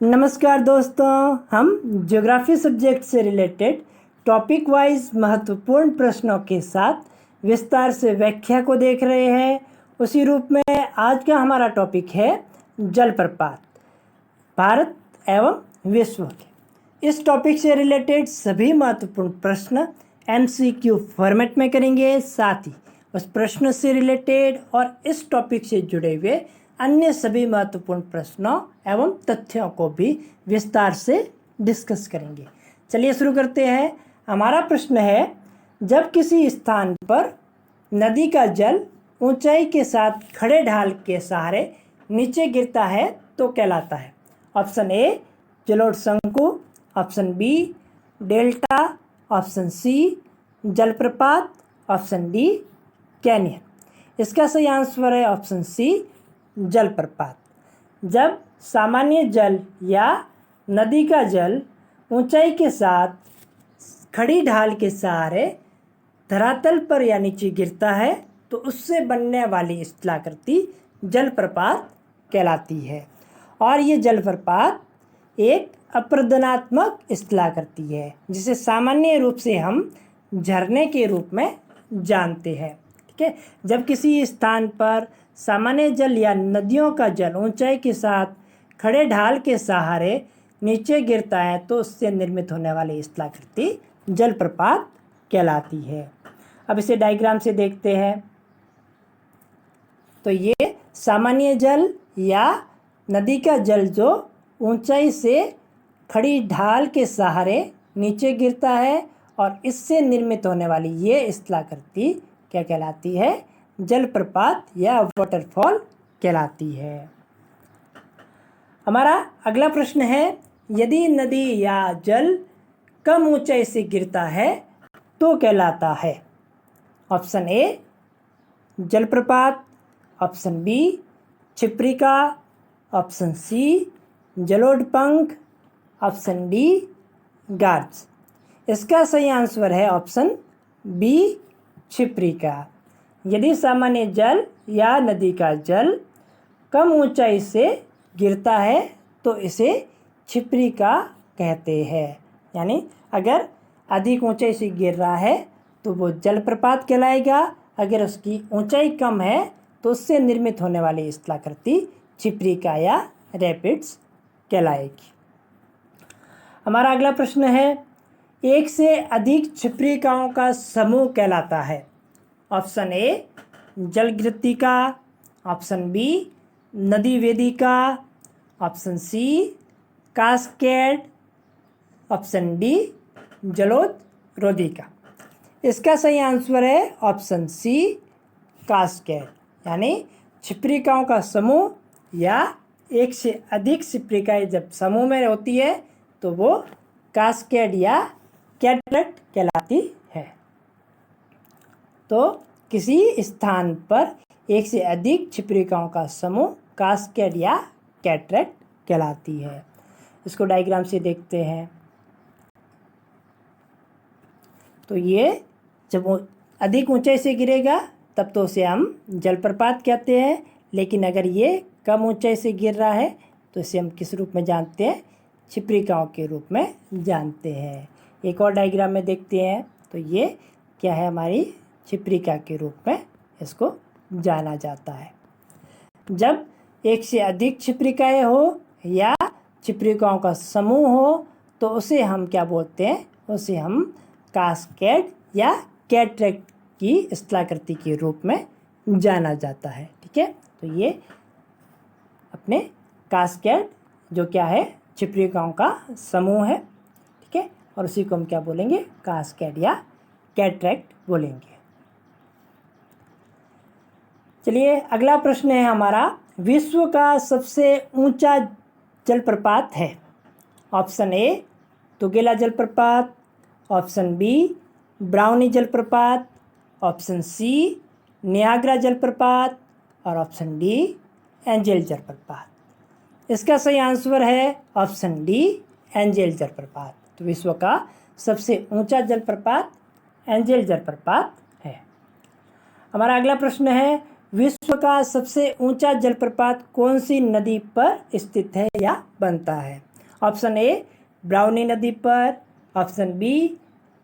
नमस्कार दोस्तों, हम ज्योग्राफी सब्जेक्ट से रिलेटेड टॉपिक वाइज महत्वपूर्ण प्रश्नों के साथ विस्तार से व्याख्या को देख रहे हैं। उसी रूप में आज का हमारा टॉपिक है जलप्रपात, भारत एवं विश्व के। इस टॉपिक से रिलेटेड सभी महत्वपूर्ण प्रश्न MCQ फॉर्मेट में करेंगे, साथ ही उस प्रश्न से रिलेटेड और इस टॉपिक से जुड़े हुए अन्य सभी महत्वपूर्ण प्रश्नों एवं तथ्यों को भी विस्तार से डिस्कस करेंगे। चलिए शुरू करते हैं। हमारा प्रश्न है, जब किसी स्थान पर नदी का जल ऊंचाई के साथ खड़े ढाल के सहारे नीचे गिरता है तो कहलाता है। ऑप्शन ए जलोढ़ शंकु, option B delta, option C जलप्रपात, ऑप्शन डी कैनियन। इसका सही आंसर है ऑप्शन सी जलप्रपात। जब सामान्य जल या नदी का जल ऊंचाई के साथ खड़ी ढाल के सहारे धरातल पर या नीचे गिरता है तो उससे बनने वाली स्थलाकृति जलप्रपात कहलाती है। और ये जलप्रपात एक अपरदनात्मक स्थलाकृति है जिसे सामान्य रूप से हम झरने के रूप में जानते हैं। ठीक है, जब किसी स्थान पर सामान्य जल या नदियों का जल ऊंचाई के साथ खड़े ढाल के सहारे नीचे गिरता है तो उससे निर्मित होने वाली स्थलाकृति जलप्रपात कहलाती है। अब इसे डायग्राम से देखते हैं। तो ये सामान्य जल या नदी का जल जो ऊंचाई से खड़ी ढाल के सहारे नीचे गिरता है और इससे निर्मित होने वाली ये स्थलाकृति क्या कहलाती है? जलप्रपात या वाटरफॉल कहलाती है। हमारा अगला प्रश्न है, यदि नदी या जल कम ऊंचाई से गिरता है तो कहलाता है। ऑप्शन ए जलप्रपात, ऑप्शन बी क्षिप्रिका, ऑप्शन सी जलोढ़ पंख, ऑप्शन डी गार्ज। इसका सही आंसर है ऑप्शन बी क्षिप्रिका। यदि सामान्य जल या नदी का जल कम ऊंचाई से गिरता है तो इसे क्षिप्रिका कहते हैं। यानी अगर अधिक ऊंचाई से गिर रहा है तो वो जलप्रपात कहलाएगा, अगर उसकी ऊंचाई कम है तो उससे निर्मित होने वाली स्थलाकृति क्षिप्रिका या रैपिड्स कहलाएगी। हमारा अगला प्रश्न है, एक से अधिक क्षिप्रिकाओं का समूह कहलाता है। ऑप्शन ए जलगृत्तिका, ऑप्शन बी नदी वेदिका, option C cascade, option D जलोदरोदिका। इसका सही आंसर है ऑप्शन सी कास्केड। यानी क्षिप्रिकाओं का समूह या एक से अधिक क्षिप्रिकाएं जब समूह में होती है तो वो कास्केड या कैटरेक्ट कहलाती है। तो किसी स्थान पर एक से अधिक क्षिप्रिकाओं का समूह कास्केड या कैटरेक्ट कहलाती है। इसको डायग्राम से देखते हैं। तो ये जब अधिक ऊंचाई से गिरेगा तब तो उसे हम जलप्रपात कहते हैं, लेकिन अगर ये कम ऊंचाई से गिर रहा है तो इसे हम किस रूप में जानते हैं? क्षिप्रिकाओं के रूप में जानते हैं। एक और डायग्राम में देखते हैं। तो ये क्या है? हमारी क्षिप्रिका के रूप में इसको जाना जाता है। जब एक से अधिक क्षिप्रिकाएं हो या क्षिप्रिकाओं का समूह हो तो उसे हम क्या बोलते हैं? उसे हम कास्केड या कैटरेक्ट की स्थलाकृति के रूप में जाना जाता है। ठीक है, तो ये अपने कास्केड जो क्या है? क्षिप्रिकाओं का समूह है। ठीक है, और उसी को हम क्या बोलेंगे? कास्केड या कैटरेक्ट बोलेंगे। चलिए अगला प्रश्न है हमारा, विश्व का सबसे ऊंचा जलप्रपात है। ऑप्शन ए तुगेला जलप्रपात, ऑप्शन बी ब्राउनी जलप्रपात, ऑप्शन सी नियाग्रा जलप्रपात और ऑप्शन डी एंजल जलप्रपात। इसका सही आंसर है ऑप्शन डी एंजल जलप्रपात। तो विश्व का सबसे ऊंचा जलप्रपात एंजल जलप्रपात है। हमारा अगला प्रश्न है, विश्व का सबसे ऊंचा जलप्रपात कौन सी नदी पर स्थित है या बनता है? ऑप्शन ए ब्राउनी नदी पर, ऑप्शन बी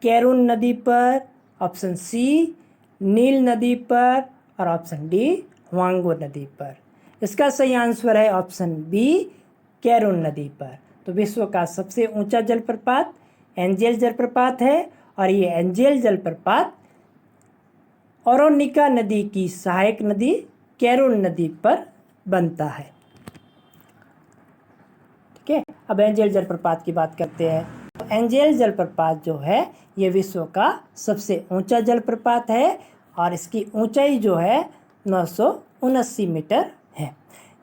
कैरून नदी पर, ऑप्शन सी नील नदी पर और ऑप्शन डी हुआंगो नदी पर। इसका सही आंसर है ऑप्शन बी कैरून नदी पर। तो विश्व का सबसे ऊंचा जलप्रपात एंजेल जलप्रपात है और ये एंजेल जलप्रपात ओरोनिका नदी की सहायक नदी कैरून नदी पर बनता है। ठीक है, अब एंजेल जलप्रपात की बात करते हैं। तो एंजेल जलप्रपात जो है ये विश्व का सबसे ऊंचा जलप्रपात है और इसकी ऊंचाई जो है 979 मीटर है।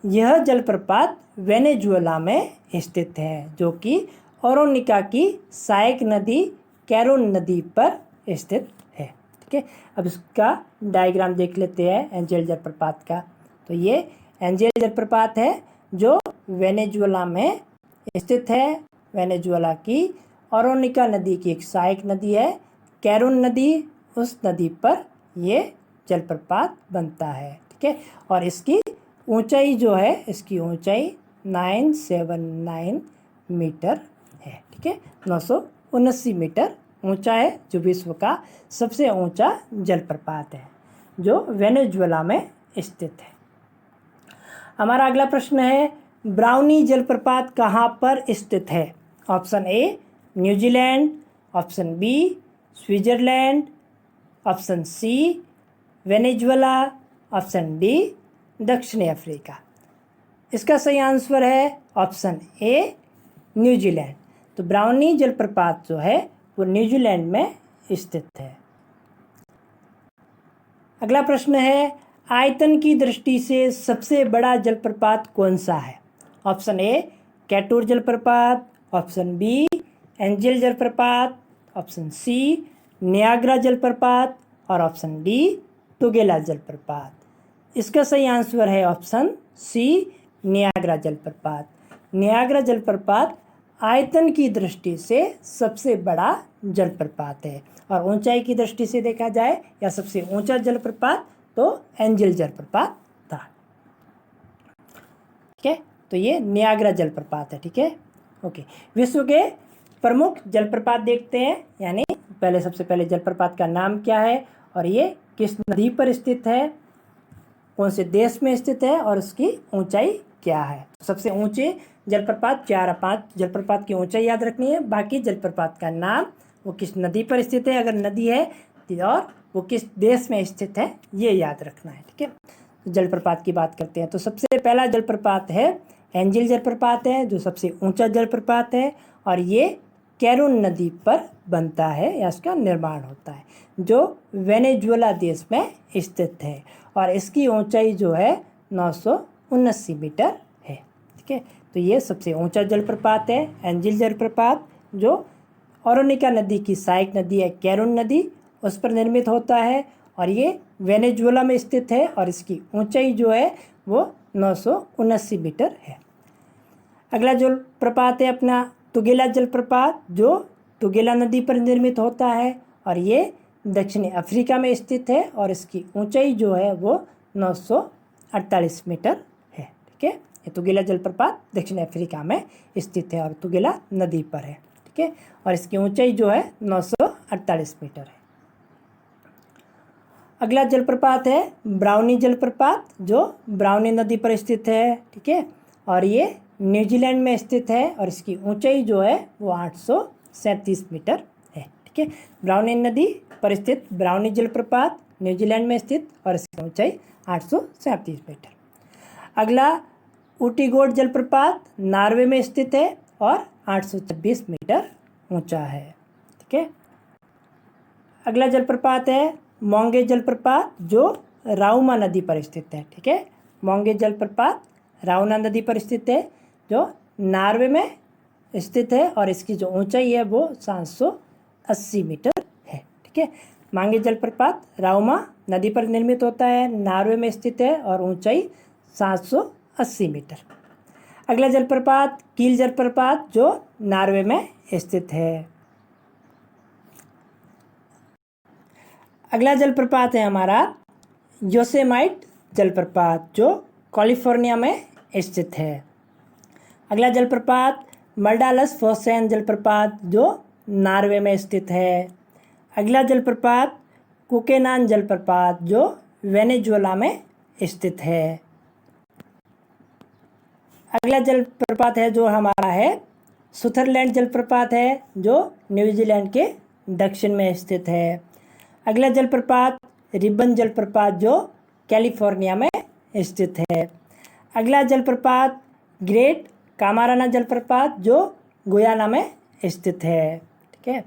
यह जलप्रपात वेनेजुएला में स्थित है जो कि ओरोनिका की सहायक नदी कैरून नदी पर स्थित है। ठीक है, अब इसका डायग्राम देख लेते हैं एंजेल जलप्रपात का। तो ये एंजेल जलप्रपात है जो वेनेजुएला में स्थित है। वेनेजुएला की ओरोनिका नदी की एक सहायक नदी है कैरून नदी, उस नदी पर ये जलप्रपात बनता है। ठीक है, और इसकी ऊंचाई जो है इसकी ऊंचाई 979 मीटर है। ठीक है, 979 मीटर ऊंचा है जो विश्व का सबसे ऊंचा जलप्रपात है जो वेनेजुएला में स्थित है। हमारा अगला प्रश्न है ब्राउनी जलप्रपात कहाँ पर स्थित है? ऑप्शन ए New Zealand, option B Switzerland, option C Venezuela, option D दक्षिणी अफ्रीका। इसका सही आंसर है ऑप्शन ए न्यूजीलैंड। तो ब्राउनी जलप्रपात जो है वो न्यूजीलैंड में स्थित है। अगला प्रश्न है आयतन की दृष्टि से सबसे बड़ा जलप्रपात कौन सा है? ऑप्शन ए कैटूर जलप्रपात, ऑप्शन बी एंजेल जलप्रपात, ऑप्शन सी नियाग्रा जलप्रपात और ऑप्शन डी तुगेला जलप्रपात। इसका सही आंसर है ऑप्शन सी नियाग्रा जलप्रपात। नियाग्रा जलप्रपात आयतन की दृष्टि से सबसे बड़ा जलप्रपात है और ऊंचाई की दृष्टि से देखा जाए या सबसे ऊंचा जलप्रपात तो एंजेल जलप्रपात था। ठीक है, तो ये नियाग्रा जलप्रपात है। ठीक है, ओके। विश्व के प्रमुख जलप्रपात देखते हैं, यानी पहले सबसे पहले जलप्रपात का नाम क्या है और ये किस नदी पर स्थित है, कौन से देश में स्थित है और उसकी ऊंचाई क्या है। सबसे ऊंचे जलप्रपात 4 या 5 जलप्रपात की ऊंचाई याद रखनी है। बाकी जलप्रपात का नाम, वो किस नदी पर स्थित है अगर नदी है, और वो किस देश में स्थित है ये याद रखना है। ठीक है, तो जलप्रपात की बात करते हैं। तो सबसे पहला जलप्रपात है एंजेल जलप्रपात है जो सबसे ऊंचा जलप्रपात है और ये कैरून नदी पर बनता है या इसका निर्माण होता है जो वेनेजुएला देश में स्थित है और इसकी ऊंचाई जो है 979 मीटर है। ठीक है, तो ये सबसे ऊंचा जलप्रपात है एंजेल जलप्रपात जो ओरोनिका नदी की सहायक नदी है कैरून नदी, उस पर निर्मित होता है और ये वेनेजुएला में स्थित है और इसकी ऊंचाई जो है वो 979 मीटर है। अगला जलप्रपात है अपना तुगेला जलप्रपात जो तुगेला नदी पर निर्मित होता है और ये दक्षिणी अफ्रीका में स्थित है और इसकी ऊंचाई जो है वो 948 मीटर है। ठीक है, ये तुगेला जलप्रपात दक्षिण अफ्रीका में स्थित है और तुगेला नदी पर है। ठीक है, और इसकी ऊंचाई जो है 948 मीटर है। अगला जलप्रपात है ब्राउनी जलप्रपात जो ब्राउनी नदी पर स्थित है। ठीक है, और ये न्यूजीलैंड में स्थित है और इसकी ऊंचाई जो है वो 837 मीटर है। ठीक है, ब्राउनी नदी पर स्थित ब्राउनी जलप्रपात न्यूजीलैंड में स्थित और इसकी ऊंचाई 837 मीटर। अगला ऊटीगोड जलप्रपात नॉर्वे में स्थित है और 826 मीटर ऊंचा है। ठीक है, अगला जलप्रपात है मोंगे जलप्रपात जो राउमा नदी पर स्थित है। ठीक है, मोंगे जलप्रपात राउना नदी पर स्थित है जो नॉर्वे में स्थित है और इसकी जो ऊंचाई है वो 780 मीटर है। ठीक है, मांगे जलप्रपात राउमा नदी पर निर्मित होता है, नॉर्वे में स्थित है और ऊंचाई 780 मीटर। अगला जलप्रपात कील जलप्रपात जो नॉर्वे में स्थित है। अगला जलप्रपात है हमारा योसेमाइट जलप्रपात जो कैलिफोर्निया में स्थित है। अगला जलप्रपात मर्डालस फोसेन जलप्रपात जो नॉर्वे में स्थित है। अगला जलप्रपात कुकेनान जलप्रपात जो वेनेजुएला में स्थित है। अगला जलप्रपात है जो हमारा है सुथरलैंड जलप्रपात है जो न्यूजीलैंड के दक्षिण में स्थित है। अगला जलप्रपात रिबन जलप्रपात जो कैलिफोर्निया में स्थित है। अगला जलप्रपात ग्रेट कामाराना जलप्रपात जो गुयाना में स्थित है। ठीक है।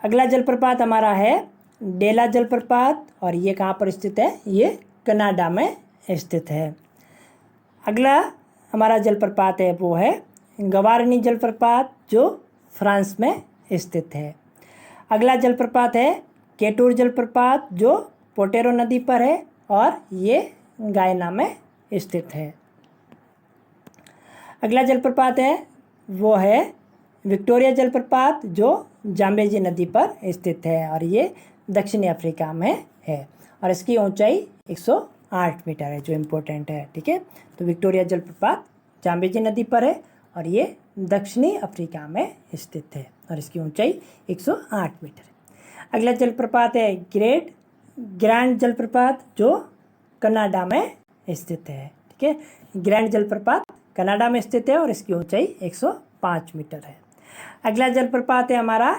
अगला जलप्रपात हमारा है डेला जलप्रपात और ये कहाँ पर स्थित है, ये कनाडा में स्थित है। अगला हमारा जलप्रपात है वो है गवारनी जलप्रपात जो फ्रांस में स्थित है। अगला जलप्रपात है केटूर जलप्रपात जो पोटेरो नदी पर है और ये गायना में स्थित है। अगला जलप्रपात है वो है विक्टोरिया जलप्रपात जो जाम्बेजी नदी पर स्थित है और ये दक्षिणी अफ्रीका में है और इसकी ऊंचाई 108 मीटर है जो इम्पोर्टेंट है। ठीक है। तो विक्टोरिया जलप्रपात जाम्बेजी नदी पर है और ये दक्षिणी अफ्रीका में स्थित है और इसकी ऊंचाई 108 मीटर है। अगला जलप्रपात है ग्रैंड जलप्रपात जो कनाडा में स्थित है। ठीक है। ग्रैंड जलप्रपात कनाडा में स्थित है और इसकी ऊंचाई 105 मीटर है। अगला जलप्रपात है हमारा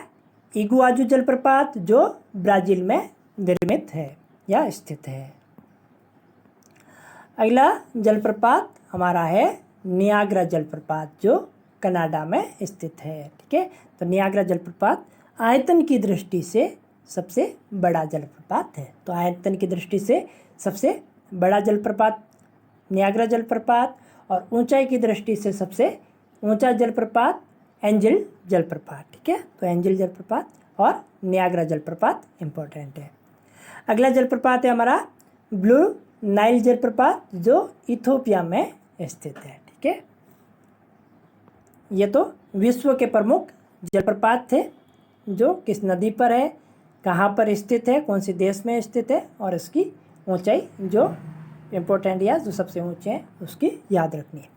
इगुआजू जलप्रपात जो ब्राज़ील में निर्मित है या स्थित है। अगला जलप्रपात हमारा है नियाग्रा जलप्रपात जो कनाडा में स्थित है। ठीक है। तो नियाग्रा जलप्रपात आयतन की दृष्टि से सबसे बड़ा जलप्रपात है। तो आयतन की दृष्टि से सबसे बड़ा जलप्रपात नियाग्रा जलप्रपात और ऊंचाई की दृष्टि से सबसे ऊंचा जलप्रपात एंजल जलप्रपात। ठीक है। तो एंजल जलप्रपात और नियाग्रा जलप्रपात इम्पोर्टेंट है। अगला जलप्रपात है हमारा ब्लू नाइल जलप्रपात जो इथोपिया में स्थित है। ठीक है। ये तो विश्व के प्रमुख जलप्रपात थे जो किस नदी पर है, कहाँ पर स्थित है, कौन से देश में स्थित है और इसकी ऊंचाई जो इम्पोर्टेंट या जो सबसे ऊंचे हैं उसकी याद रखनी है।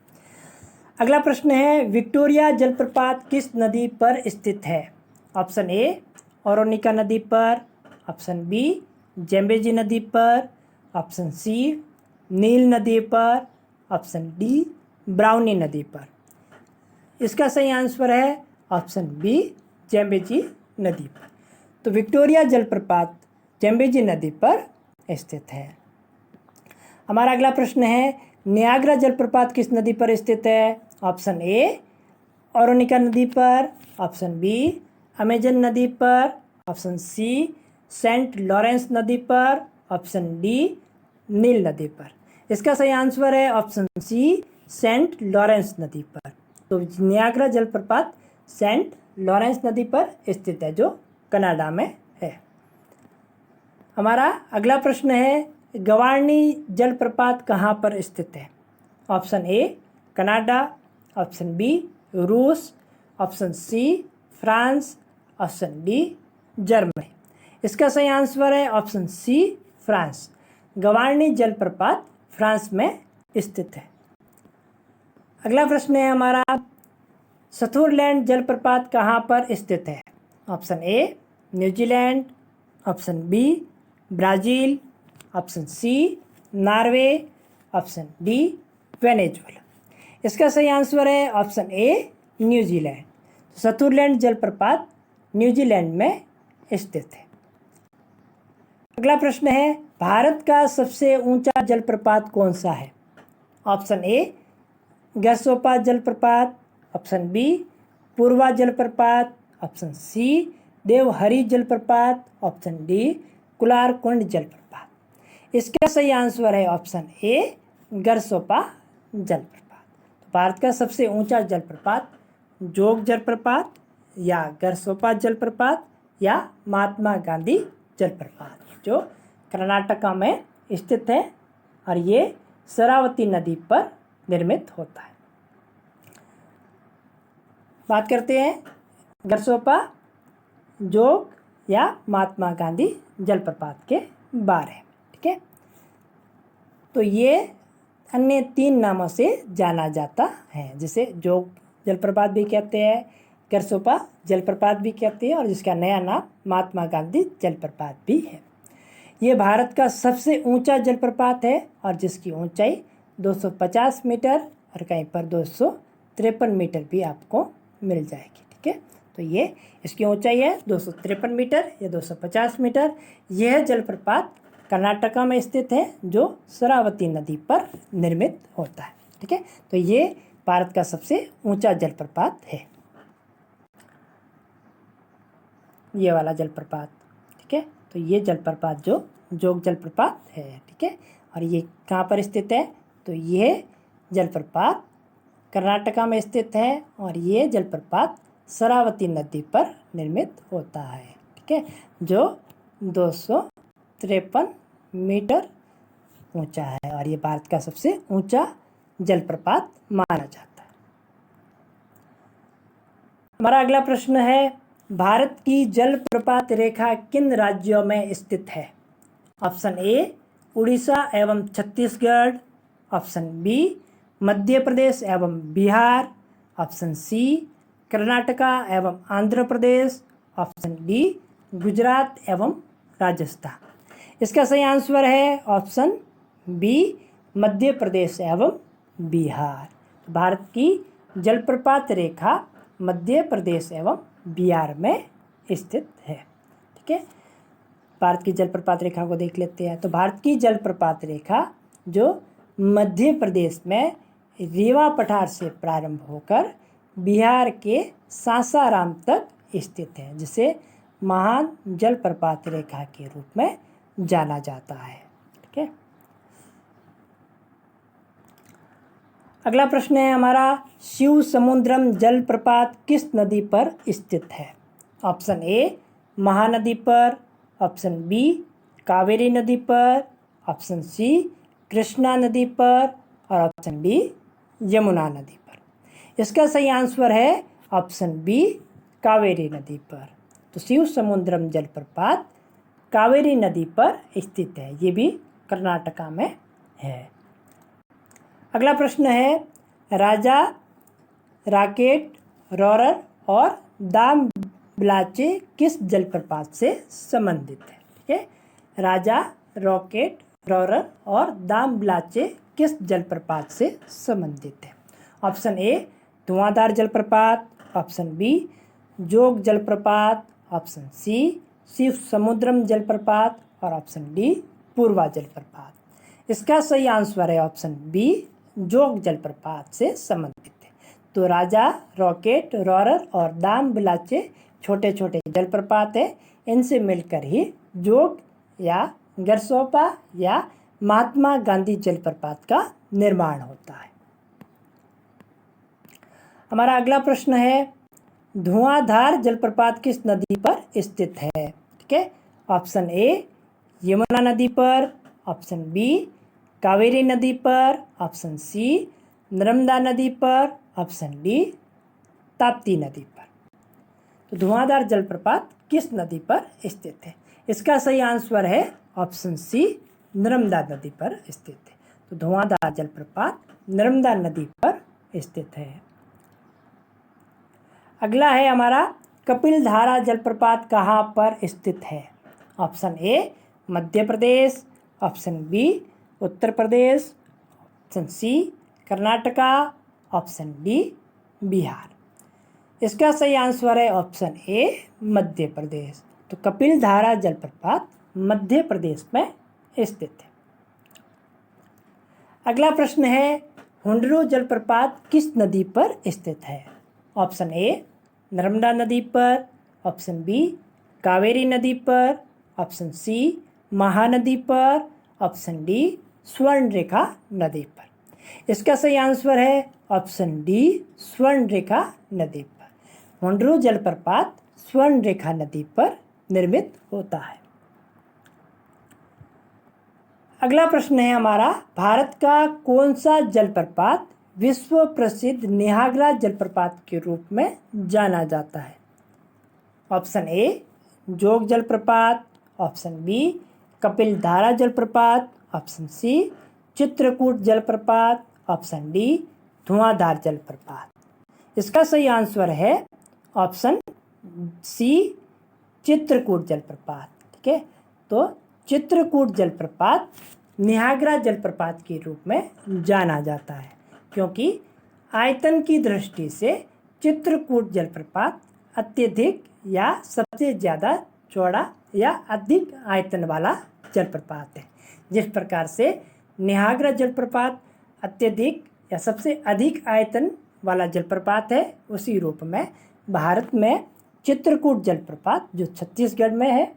अगला प्रश्न है विक्टोरिया जलप्रपात किस नदी पर स्थित है। ऑप्शन ए ओरोनिका नदी पर, ऑप्शन बी जेम्बेजी नदी पर, ऑप्शन सी नील नदी पर, ऑप्शन डी ब्राउनी नदी पर। इसका सही आंसर है ऑप्शन बी जेम्बेजी नदी पर। तो विक्टोरिया जलप्रपात जेम्बेजी नदी पर स्थित है। हमारा अगला प्रश्न है नियाग्रा जलप्रपात किस नदी पर स्थित है। ऑप्शन ए ओरोनिका नदी पर, ऑप्शन बी अमेजन नदी पर, ऑप्शन सी सेंट लॉरेंस नदी पर, ऑप्शन डी नील नदी पर। इसका सही आंसर है ऑप्शन सी सेंट लॉरेंस नदी पर। तो नियाग्रा जलप्रपात सेंट लॉरेंस नदी पर स्थित है जो कनाडा में है। हमारा अगला प्रश्न है गवारनी जलप्रपात कहाँ पर स्थित है। Option A Canada, option B रूस, option C France, option D Germany. इसका सही आंसर है ऑप्शन सी फ्रांस। गवारनी जलप्रपात फ्रांस में स्थित है। अगला प्रश्न है हमारा सथुरलैंड जलप्रपात कहाँ पर स्थित है। ऑप्शन ए New Zealand, option B Brazil, option C Norway, option D Venezuela. इसका सही आंसर है ऑप्शन ए न्यूजीलैंड। सथुरलैंड जलप्रपात न्यूजीलैंड में स्थित है। अगला प्रश्न है भारत का सबसे ऊंचा जलप्रपात कौन सा है। ऑप्शन ए गरसोपा जलप्रपात, ऑप्शन बी पूर्वा जलप्रपात, ऑप्शन सी देवहरी जलप्रपात, ऑप्शन डी कुलारकुंड जलप्रपात। इसका सही आंसर है ऑप्शन ए गरसोपा जलप्रपात। तो भारत का सबसे ऊंचा जलप्रपात जोग जलप्रपात या गरसोपा जलप्रपात या महात्मा गांधी जलप्रपात जो कर्नाटका में स्थित है और ये शरावती नदी पर निर्मित होता है। बात करते हैं गरसोपा जोग या महात्मा गांधी जलप्रपात के बारे में। ठीक है। तो ये अन्य 3 नामों से जाना जाता है, जैसे जोग जलप्रपात भी कहते हैं, करसोपा जलप्रपात भी कहते हैं, और जिसका नया नाम महात्मा गांधी जलप्रपात भी है। ये भारत का सबसे ऊंचा जलप्रपात है और जिसकी ऊंचाई 250 मीटर और कहीं पर 253 मीटर भी आपको मिल जाएगी। ठीक है, तो ये इसकी ऊंचाई है 253 मीटर या 250 मीटर। यह जलप्रपात कर्नाटका में स्थित है जो शरावती नदी पर निर्मित होता है। ठीक है, तो ये भारत का सबसे ऊंचा जलप्रपात है, ये वाला जलप्रपात। ठीक है, तो ये जलप्रपात जो जोग जलप्रपात है। ठीक है, और ये कहाँ पर स्थित है, तो ये जलप्रपात कर्नाटका में स्थित है और ये जलप्रपात शरावती नदी पर निर्मित होता है। ठीक है, जो 253 मीटर ऊंचा है और ये भारत का सबसे ऊंचा जलप्रपात माना जाता है। हमारा अगला प्रश्न है, भारत की जलप्रपात रेखा किन राज्यों में स्थित है? ऑप्शन ए उड़ीसा एवं छत्तीसगढ़, ऑप्शन बी मध्य प्रदेश एवं बिहार, ऑप्शन सी कर्नाटका एवं आंध्र प्रदेश, ऑप्शन डी गुजरात एवं राजस्थान। इसका सही आंसर है ऑप्शन बी मध्य प्रदेश एवं बिहार। भारत की जलप्रपात रेखा मध्य प्रदेश एवं बिहार में स्थित है। ठीक है, भारत की जलप्रपात रेखा को देख लेते हैं। तो भारत की जलप्रपात रेखा जो मध्य प्रदेश में रीवा पठार से प्रारंभ होकर बिहार के सासाराम तक स्थित है, जिसे महान जलप्रपात रेखा के रूप में जाना जाता है। ठीक है, अगला प्रश्न है हमारा, शिव समुद्रम जलप्रपात किस नदी पर स्थित है? ऑप्शन ए महानदी पर, ऑप्शन बी कावेरी नदी पर, ऑप्शन सी कृष्णा नदी पर और ऑप्शन डी यमुना नदी पर। इसका सही आंसर है ऑप्शन बी कावेरी नदी पर। तो शिव समुद्रम जलप्रपात कावेरी नदी पर स्थित है, ये भी कर्नाटका में है। अगला प्रश्न है, राजा राकेट, रोरर और दाम ब्लाचे किस जलप्रपात से संबंधित है? ठीक है, राजा रॉकेट, रोरर और दाम ब्लाचे किस जलप्रपात से संबंधित है? ऑप्शन ए धुआंधार जलप्रपात, ऑप्शन बी जोग जलप्रपात, ऑप्शन सी शिव समुद्रम जलप्रपात और ऑप्शन डी पूर्वा जलप्रपात। इसका सही आंसर है ऑप्शन बी जोग जलप्रपात से संबंधित है। तो राजा रॉकेट, रोरर और दाम ब्लाचे छोटे छोटे जलप्रपात है, इनसे मिलकर ही जोग या गरसोपा या महात्मा गांधी जलप्रपात का निर्माण होता है। हमारा अगला प्रश्न है, धुआंधार जलप्रपात किस नदी पर स्थित है? ठीक है, ऑप्शन ए यमुना नदी पर, ऑप्शन बी कावेरी नदी पर, ऑप्शन सी नर्मदा नदी पर, ऑप्शन डी ताप्ती नदी पर। तो धुआंधार जलप्रपात किस नदी पर स्थित है? इसका सही आंसर है ऑप्शन सी नर्मदा नदी पर स्थित है। तो धुआंधार जलप्रपात नर्मदा नदी पर स्थित है। अगला है हमारा, कपिलधारा जलप्रपात कहाँ पर स्थित है? Option A Madhya Pradesh, option B Uttar Pradesh, option C Karnataka, option D Bihar. इसका सही आंसर है ऑप्शन ए मध्य प्रदेश। तो कपिलधारा जलप्रपात मध्य प्रदेश में स्थित है। अगला प्रश्न है, हुंडरू जलप्रपात किस नदी पर स्थित है? ऑप्शन ए नर्मदा नदी पर, ऑप्शन बी कावेरी नदी पर, ऑप्शन सी महानदी पर, ऑप्शन डी स्वर्णरेखा नदी पर। इसका सही आंसर है ऑप्शन डी स्वर्णरेखा नदी पर। हुंडरू जलप्रपात स्वर्णरेखा नदी पर निर्मित होता है। अगला प्रश्न है हमारा, भारत का कौन सा जलप्रपात विश्व प्रसिद्ध नियाग्रा जलप्रपात के रूप में जाना जाता है? ऑप्शन ए जोग जलप्रपात, ऑप्शन बी कपिलधारा जलप्रपात, ऑप्शन सी चित्रकूट जलप्रपात, ऑप्शन डी धुआंधार जलप्रपात। इसका सही आंसर है ऑप्शन सी, चित्रकूट जलप्रपात। ठीक है, तो चित्रकूट जलप्रपात नियाग्रा जलप्रपात के रूप में जाना जाता है, क्योंकि आयतन की दृष्टि से चित्रकूट जलप्रपात अत्यधिक या सबसे ज़्यादा चौड़ा या अधिक आयतन वाला जलप्रपात है। जिस प्रकार से नियाग्रा जलप्रपात अत्यधिक या सबसे अधिक आयतन वाला जलप्रपात है, उसी रूप में भारत में चित्रकूट जलप्रपात जो छत्तीसगढ़ में है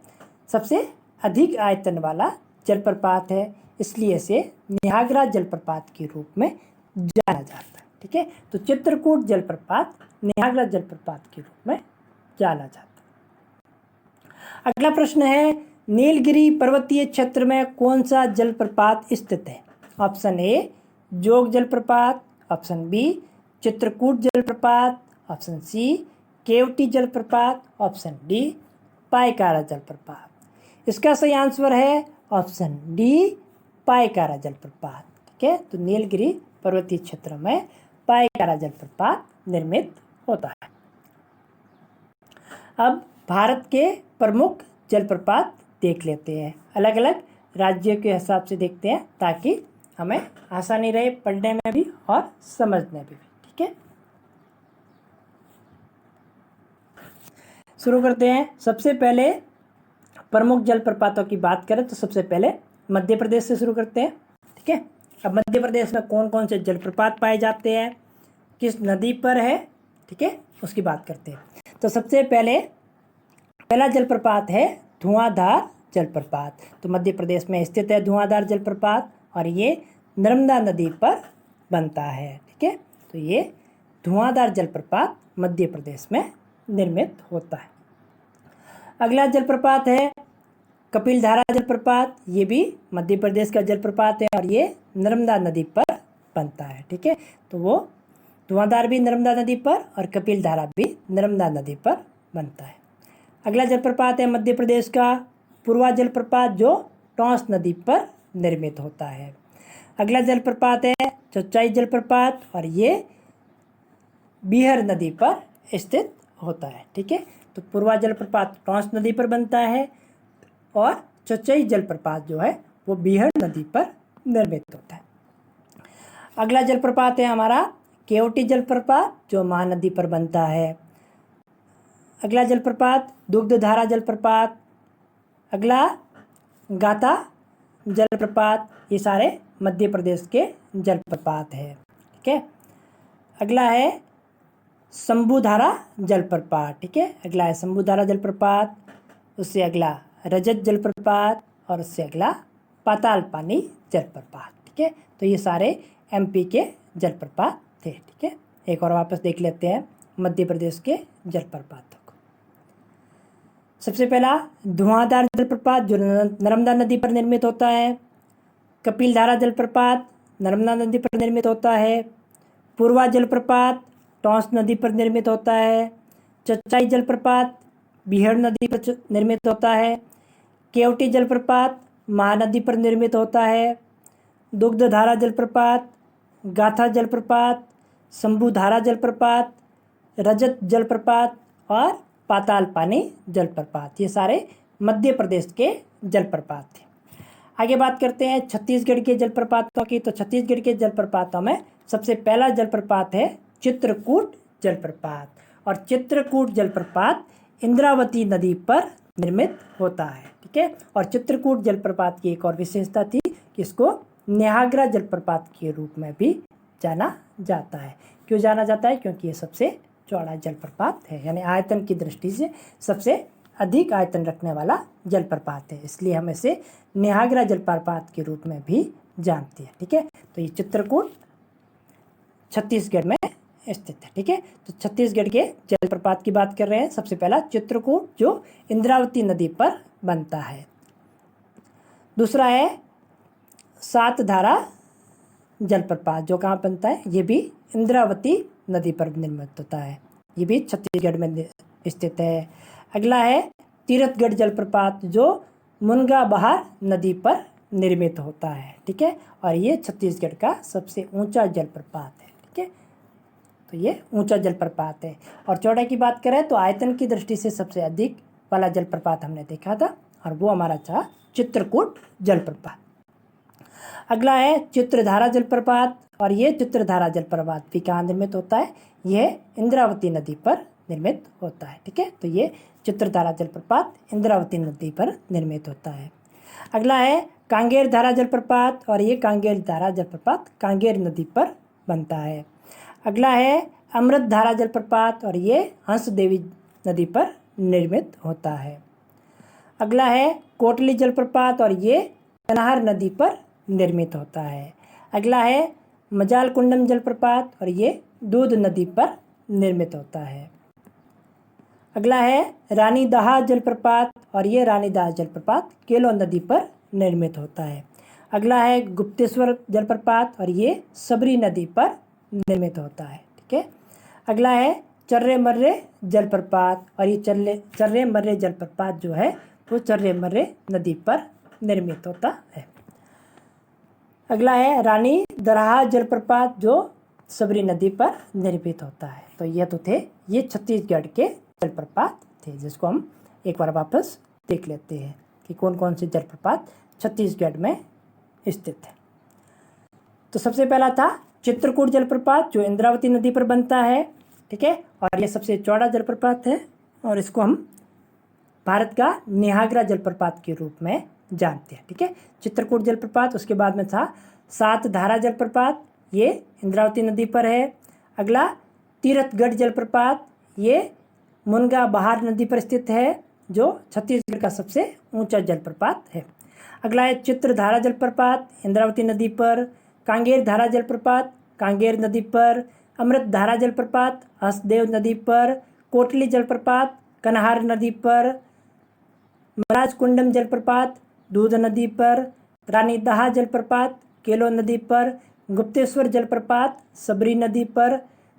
सबसे अधिक आयतन वाला जलप्रपात है, इसलिए इसे नियाग्रा जलप्रपात के रूप में जाना जाता है। ठीक है, तो चित्रकूट जलप्रपात नियाग्रा जलप्रपात के रूप में जाना जाता है। अगला प्रश्न है, नीलगिरी पर्वतीय क्षेत्र में कौन सा जलप्रपात स्थित है? ऑप्शन ए जोग जलप्रपात, ऑप्शन बी चित्रकूट जलप्रपात, ऑप्शन सी केवटी जलप्रपात, ऑप्शन डी पायकारा जलप्रपात। इसका सही आंसर है ऑप्शन डी, पायकारा जलप्रपात। ठीक है, तो नीलगिरी पर्वतीय क्षेत्र में पायकारा जलप्रपात निर्मित होता है। अब भारत के प्रमुख जलप्रपात देख लेते हैं, अलग अलग राज्यों के हिसाब से देखते हैं, ताकि हमें आसानी रहे पढ़ने में भी और समझने में भी। ठीक है, शुरू करते हैं। सबसे पहले प्रमुख जलप्रपातों की बात करें तो सबसे पहले मध्य प्रदेश से शुरू करते हैं। ठीक है, अब मध्य प्रदेश में कौन कौन से जलप्रपात पाए जाते हैं, किस नदी पर है, ठीक है, उसकी बात करते हैं। तो सबसे पहला जलप्रपात है धुआंधार जलप्रपात। तो मध्य प्रदेश में स्थित है धुआंधार जलप्रपात, और ये नर्मदा नदी पर बनता है। ठीक है, तो ये धुआंधार जलप्रपात मध्य प्रदेश में निर्मित होता है। अगला जलप्रपात है कपिलधारा जलप्रपात। ये भी मध्य प्रदेश का जलप्रपात है और ये नर्मदा नदी पर बनता है। ठीक है, तो वो धुआंधार भी नर्मदा नदी पर और कपिलधारा भी नर्मदा नदी पर बनता है। अगला जलप्रपात है मध्य प्रदेश का पूर्वा जलप्रपात, जो टॉन्स नदी पर निर्मित होता है। अगला जलप्रपात है चौचाई जलप्रपात, और ये बीहर नदी पर स्थित होता है। ठीक है, तो पूर्वा जलप्रपात टॉन्स नदी पर बनता है और चौचाई जलप्रपात जो है वो बीहर नदी पर निर्मित होता है। अगला जलप्रपात है हमारा केवटी जलप्रपात, जो महानदी पर बनता है। अगला जलप्रपात दुग्धधारा जलप्रपात। अगला गाता जलप्रपात। ये सारे मध्य प्रदेश के जलप्रपात है। ठीक है, अगला है शंभुधारा जलप्रपात। ठीक है, अगला है शंभुधारा जलप्रपात, उससे अगला रजत जलप्रपात, और उससे अगला पाताल पानी जलप्रपात। ठीक है, तो ये सारे एमपी के जलप्रपात थे। ठीक है, एक और वापस देख लेते हैं मध्य प्रदेश के जलप्रपातों को। सबसे पहला धुआंधार जलप्रपात, जो नर्मदा नदी पर निर्मित होता है। कपिलधारा जलप्रपात नर्मदा नदी पर निर्मित होता है। पूर्वा जलप्रपात टॉन्स नदी पर निर्मित होता है। चौचाई जलप्रपात बीहड़ नदी पर निर्मित होता है। केवटी जलप्रपात महानदी पर निर्मित होता है। दुग्धधारा जलप्रपात, गाथा जलप्रपात, शंभुधारा जलप्रपात, रजत जलप्रपात और पाताल पानी जलप्रपात, ये सारे मध्य प्रदेश के जलप्रपात थे। आगे बात करते हैं छत्तीसगढ़ के जलप्रपातों की। तो छत्तीसगढ़ के जलप्रपातों में सबसे पहला जलप्रपात है चित्रकूट जलप्रपात, और चित्रकूट जलप्रपात इंद्रावती नदी पर निर्मित होता है। ठीक है, और चित्रकूट जलप्रपात की एक और विशेषता थी कि इसको नियाग्रा जलप्रपात के रूप में भी जाना जाता है। क्यों जाना जाता है? क्योंकि ये सबसे चौड़ा जलप्रपात है, यानी आयतन की दृष्टि से सबसे अधिक आयतन रखने वाला जलप्रपात है, इसलिए हम इसे नियाग्रा जलप्रपात के रूप में भी जानते हैं। ठीक है, तो ये चित्रकूट छत्तीसगढ़ में स्थित है। ठीक है, तो छत्तीसगढ़ के जलप्रपात की बात कर रहे हैं। सबसे पहला चित्रकूट, जो इंद्रावती नदी पर बनता है। दूसरा है सातधारा जलप्रपात, जो कहाँ बनता है, ये भी इंद्रावती नदी पर निर्मित होता है, ये भी छत्तीसगढ़ में स्थित है। अगला है तीरथगढ़ जलप्रपात, जो मुनगाबहार नदी पर निर्मित होता है। ठीक है, और ये छत्तीसगढ़ का सबसे ऊंचा जलप्रपात है। ठीक है, तो ये ऊंचा जलप्रपात है। और चौड़ाई की बात करें तो आयतन की दृष्टि से सबसे अधिक वाला जलप्रपात हमने देखा था और वो हमारा था चित्रकूट जलप्रपात। अगला है चित्रधारा जलप्रपात, और ये चित्रधारा जलप्रपात भी कहाँ निर्मित होता है, यह इंद्रावती नदी पर निर्मित होता है। ठीक है, तो ये चित्रधारा जलप्रपात इंद्रावती नदी पर निर्मित होता है। अगला है कांगेर धारा जलप्रपात, और ये कांगेर धारा जलप्रपात कांगेर नदी पर बनता है। अगला है अमृत धारा जलप्रपात, और ये हंस देवी नदी पर निर्मित होता है। अगला है कोटली जलप्रपात, और ये कनाहर नदी पर निर्मित होता है। अगला है मजाल कुंडम जलप्रपात, और ये दूध नदी पर निर्मित होता है। अगला है रानी दहा जलप्रपात, और ये रानी दहा जलप्रपात केलो नदी पर निर्मित होता है। अगला है गुप्तेश्वर जलप्रपात, और ये सबरी नदी पर निर्मित होता है। ठीक है, अगला है चर्रे मर्रे जलप्रपात, और ये चर्रे मर्रे जलप्रपात जो है वो चर्रे मर्रे नदी पर निर्मित होता है। अगला है रानी दरहा जलप्रपात जो सबरी नदी पर निर्मित होता है। तो ये तो थे ये छत्तीसगढ़ के जलप्रपात थे, जिसको हम एक बार वापस देख लेते हैं कि कौन कौन से जलप्रपात छत्तीसगढ़ में स्थित है। तो सबसे पहला था चित्रकूट जलप्रपात जो इंद्रावती नदी पर बनता है। ठीक है, और ये सबसे चौड़ा जलप्रपात है और इसको हम भारत का नियाग्रा जलप्रपात के रूप में जानते हैं। ठीक है, चित्रकूट जलप्रपात। उसके बाद में था सात धारा जलप्रपात, ये इंद्रावती नदी पर है। अगला तीरथगढ़ जलप्रपात, ये मुनगा बहार नदी पर स्थित है जो छत्तीसगढ़ का सबसे ऊंचा जलप्रपात है। अगला है चित्रधारा जलप्रपात इंद्रावती नदी पर। कांगेर धारा जलप्रपात कांगेर नदी पर। अमृत धारा जलप्रपात हसदेव नदी पर। कोटली जलप्रपात कन्हार नदी पर। महाराज कुंडम जलप्रपात दूध नदी पर। रानी दहा जलप्रपात केलो नदी पर। गुप्तेश्वर जलप्रपात सबरी नदी पर।